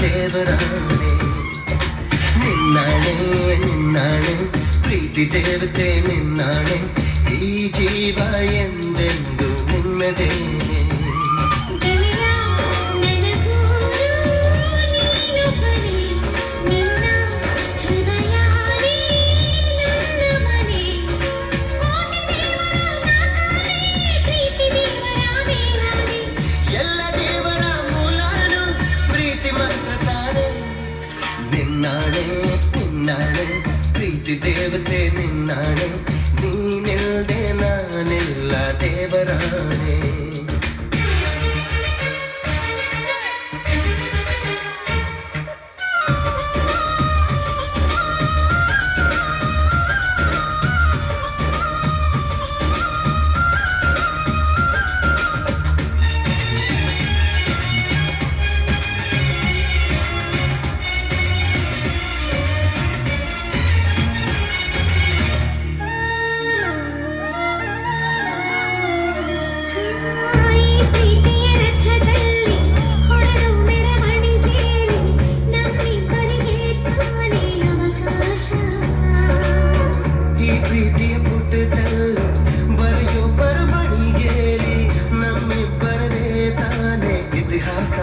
ದೇವರಾಣೆ ನಿನ್ನಾಣೆ ನಿನ್ನಾಣೆ ಪ್ರೀತಿ ದೇವತೆ ನಿನ್ನಾಣೆ ಈ ಜೀವ ಎಂದೆಂದು ನಿಮ್ಮದೇ ನಿನ್ನಾಣೆ ನಿನ್ನಾಣೆ ಪ್ರೀತಿ ದೇವತೆ ನಿನ್ನಾಣೆ ನೀನಿಲ್ದೆ ನಾನಿಲ್ಲ ದೇವರಾಣೆ ಪ್ರೀತಿಯ ಪುಟದಲ್ಲಿ ಬರೆಯೋ ಬರವಣಿಗೆಯಲ್ಲಿ ನಮ್ಮಿಬ್ಬರದೇ ತಾನೇ ಇತಿಹಾಸ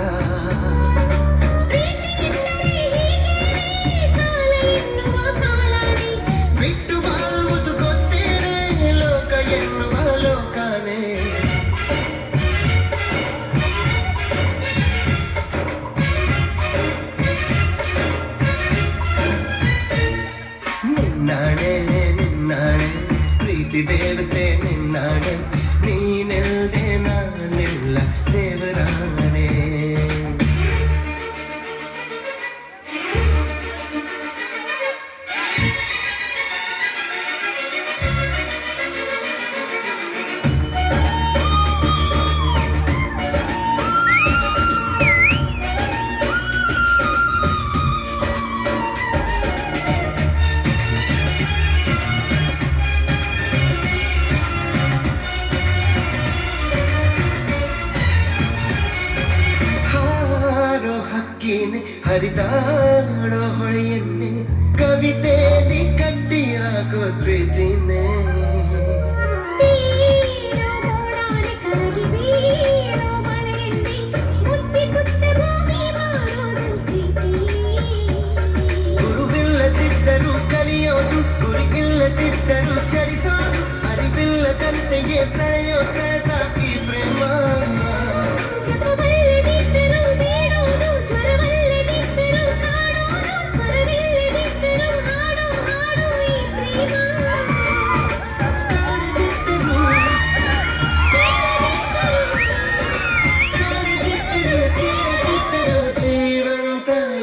ಬಿಟ್ಟು ಬಾಳುವುದು ಗೊತ್ತೇನೆ ಲೋಕ ಎನ್ನುವ ಲೋಕನೇ ನಿನ್ನಾಣೆ ನಿನ್ನಾಣೆ ಪ್ರೀತಿ ದೇವತೆ ನಿನ್ನಾಣೆ ನೀನಿಲ್ದೆ ನಾನಿಲ್ಲ ದೇವರಾಣೆ ಹರಿದಾಡೋ ಹೊಳೆಯನ್ನೇ ಕವಿತೆಯಲ್ಲಿ ಕಟ್ಟಿ ಹಾಕೋ ಪ್ರೀತಿನೇ ಗುರುವಿಲ್ಲದಿದ್ದರೂ ಕಲಿಯೋದು ಗುರಿ ಇಲ್ಲದಿದ್ದರೂ ಚರಿಸೋದು ಅರಿವಿಲ್ಲದಂತೆಯೇ ಸೆಳೆಯೋ ಸೆಳೆತ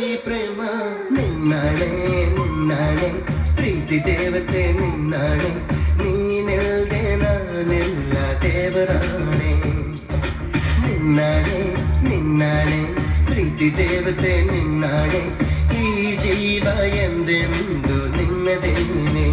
ಈ ಪ್ರೇಮ ನಿನ್ನಾಣೆ ನಿನ್ನಾಣೆ ಪ್ರೀತಿ ದೇವತೆ ನಿನ್ನಾಣೆ ನೀನಿಲ್ದೆ ನಾನಿಲ್ಲ ದೇವರಾಣೆ ನಿನ್ನಾಣೆ ನಿನ್ನಾಣೆ ಪ್ರೀತಿ ದೇವತೆ ನಿನ್ನಾಣೆ ಈ ಜೀವ ಎಂದೆಂದು ನಿನ್ನದೇನೆ